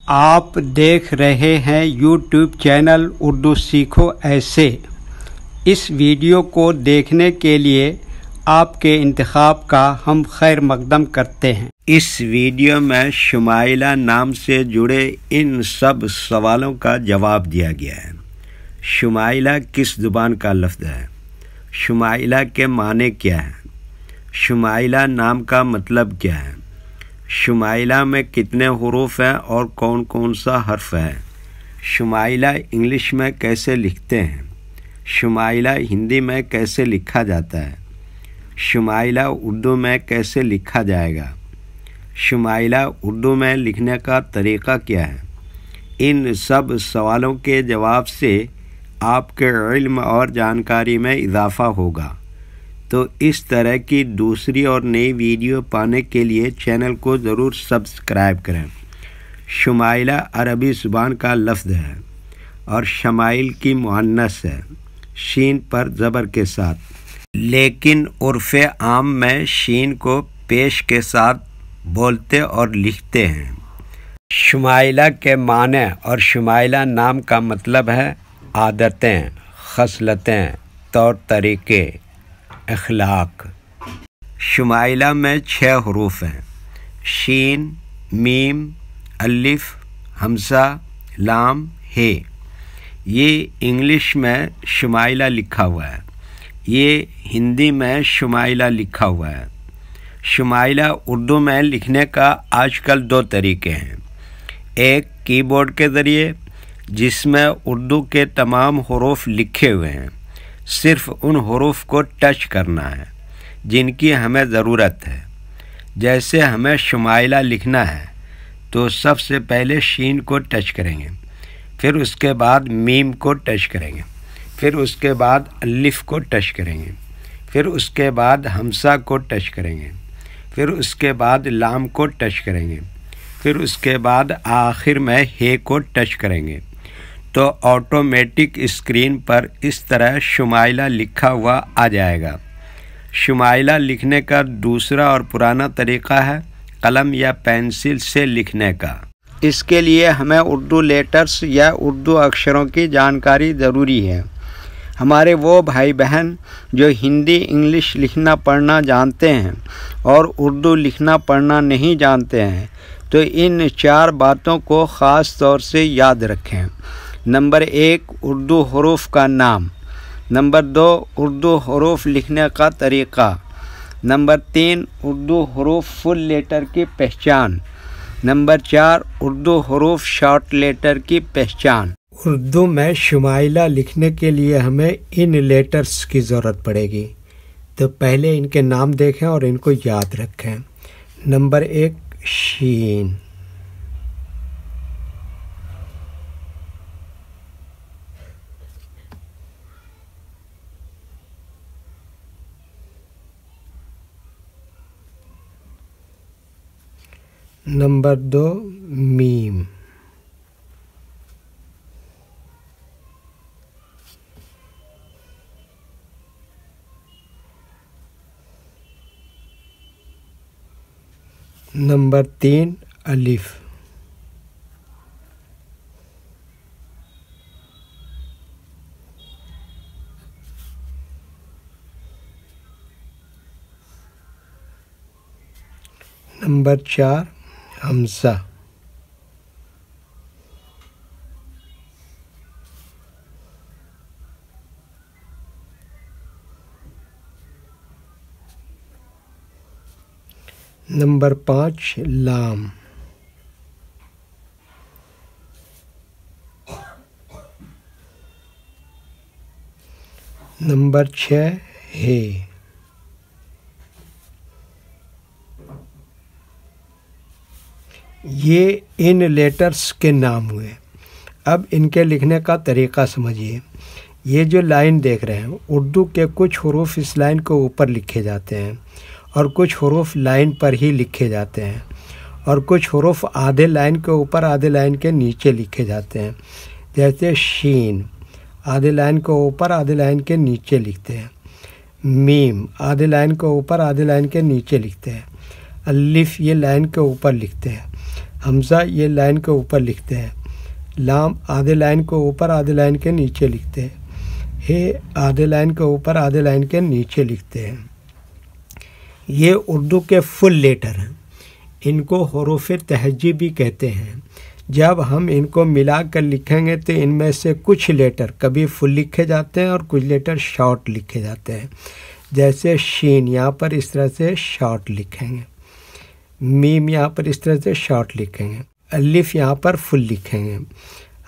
آپ دیکھ رہے ہیں یوٹیوب چینل اردو سیکھو ایسے۔ اس ویڈیو کو دیکھنے کے لیے آپ کے انتخاب کا ہم خیر مقدم کرتے ہیں۔ اس ویڈیو میں شمائلہ نام سے جڑے ان سب سوالوں کا جواب دیا گیا ہے۔ شمائلہ کس زبان کا لفظ ہے؟ شمائلہ کے معنی کیا ہے؟ شمائلہ نام کا مطلب کیا ہے؟ شمائلہ میں کتنے حروف ہیں اور کون کون سا حرف ہے؟ شمائلہ انگلش میں کیسے لکھتے ہیں؟ شمائلہ ہندی میں کیسے لکھا جاتا ہے؟ شمائلہ اردو میں کیسے لکھا جائے گا؟ شمائلہ اردو میں لکھنے کا طریقہ کیا ہے؟ ان سب سوالوں کے جواب سے آپ کے علم اور جانکاری میں اضافہ ہوگا۔ تو اس طرح کی دوسری اور نئی ویڈیو پانے کے لیے چینل کو ضرور سبسکرائب کریں۔ شمائلہ عربی زبان کا لفظ ہے اور شمائل کی مؤنث ہے، شین پر زبر کے ساتھ، لیکن عرف عام میں شین کو پیش کے ساتھ بولتے اور لکھتے ہیں۔ شمائلہ کے معنی اور شمائلہ نام کا مطلب ہے عادتیں، خصلتیں، طور طریقے، اخلاق۔ شمائلہ میں 6 حروف ہیں: شین، میم، الف، ہمزہ، لام، ہے۔ یہ انگلش میں شمائلہ لکھا ہوا ہے، یہ ہندی میں شمائلہ لکھا ہوا ہے۔ شمائلہ اردو میں لکھنے کا آج کل 2 طریقے ہیں۔ ایک کی بورڈ کے ذریعے، جس میں اردو کے تمام حروف لکھے ہوئے ہیں، صرف ان حروف کو ٹچ کرنا ہے جن کی ہمیں ضرورت ہے۔ جیسے ہمیں شمائلہ لکھنا ہے تو سب سے پہلے شین کو ٹچ کریں گے، پھر اس کے بعد میم کو ٹچ کریں گے، پھر اس کے بعد الف کو ٹچ کریں گے، پھر اس کے بعد ہمزہ کو ٹچ کریں گے، پھر اس کے بعد لام کو ٹچ کریں گے، پھر اس کے بعد آخر میں ہے کو ٹچ کریں گے۔ تو آٹومیٹک اسکرین پر اس طرح شمائلہ لکھا ہوا آ جائے گا۔ شمائلہ لکھنے کا دوسرا اور پرانا طریقہ ہے قلم یا پینسل سے لکھنے کا۔ اس کے لیے ہمیں اردو لیٹرز یا اردو اکشروں کی جانکاری ضروری ہے۔ ہمارے وہ بھائی بہن جو ہندی انگلش لکھنا پڑھنا جانتے ہیں اور اردو لکھنا پڑھنا نہیں جانتے ہیں تو ان 4 باتوں کو خاص طور سے یاد رکھیں۔ نمبر 1، اردو حروف کا نام۔ نمبر 2، اردو حروف لکھنے کا طریقہ۔ نمبر 3، اردو حروف فل لیٹر کی پہچان۔ نمبر 4، اردو حروف شارٹ لیٹر کی پہچان۔ اردو میں شمائلہ لکھنے کے لیے ہمیں ان لیٹرز کی ضرورت پڑے گی، تو پہلے ان کے نام دیکھیں اور ان کو یاد رکھیں۔ نمبر 1، شین۔ نمبر 2، میم۔ نمبر 3، الف۔ نمبر 4، حمزہ۔ نمبر 5، لام۔ نمبر 6، ہے۔ یہ ان لیٹرز کے نام ہوئے۔ اب ان کے لکھنے کا طریقہ سمجھیے۔ یہ جو لائن دیکھ رہے ہیں، اردو کے کچھ حروف اس لائن کو اوپر لکھے جاتے ہیں اور کچھ حروف لائن پر ہی لکھے جاتے ہیں، اور کچھ حروف آدھے لائن کے اوپر آدھے لائن کے نیچے لکھے جاتے ہیں۔ جیسے شین آدھے لائن کے اوپر آدھے لائن کے نیچے لکھتے ہیں، میم آدھے لائن کے اوپر آدھے لائن کے نیچے لکھتے ہیں، الف یہ لائن کے اوپر لکھتے ہیں، حمزہ یہ لائن کے اوپر لکھتے ہیں، لام آدھے لائن کے اوپر آدھے لائن کے نیچے لکھتے ہیں، ہے آدھے لائن کے اوپر آدھے لائن کے نیچے لکھتے ہیں۔ یہ اردو کے فل لیٹر ہیں، ان کو حروف تہجی بھی کہتے ہیں۔ جب ہم ان کو ملا کر لکھیں گے تو ان میں سے کچھ لیٹر کبھی فل لکھے جاتے ہیں اور کچھ لیٹر شارٹ لکھے جاتے ہیں، جیسے شین یہاں پر اس طرح سے شارٹ لکھیں گے، میم یہاں پر اس طرح سے شارٹ لکھیں گے، الف یہاں پر فل لکھیں گے،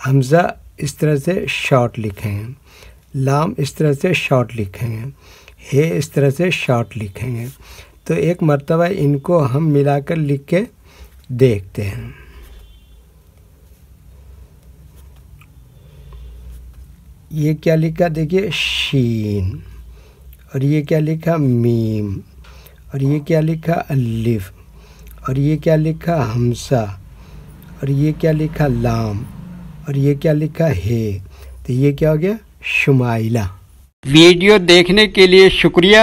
حمزہ اس طرح سے شارٹ لکھیں گے، لام اس طرح سے شارٹ لکھیں گے، ہے اس طرح سے شارٹ لکھیں گے۔ تو ایک مرتبہ ان کو ہم ملا کر لکھ کے دیکھتے ہیں۔ یہ کیا لکھا دیکھیے شین، اور یہ کیا لکھا میم، اور یہ کیا لکھا الف، اور یہ کیا لکھا حمزہ، اور یہ کیا لکھا لام، اور یہ کیا لکھا ہے۔ تو یہ کیا ہو گیا شمائلہ۔ ویڈیو دیکھنے کے لیے شکریہ۔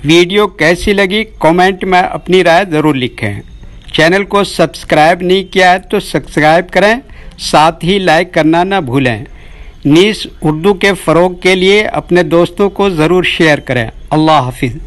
ویڈیو کیسی لگی کامنٹ میں اپنی رائے ضرور لکھیں۔ چینل کو سبسکرائب نہیں کیا ہے تو سبسکرائب کریں، ساتھ ہی لائک کرنا نہ بھولیں۔ نیز اردو کے فروغ کے لیے اپنے دوستوں کو ضرور شیئر کریں۔ اللہ حافظ۔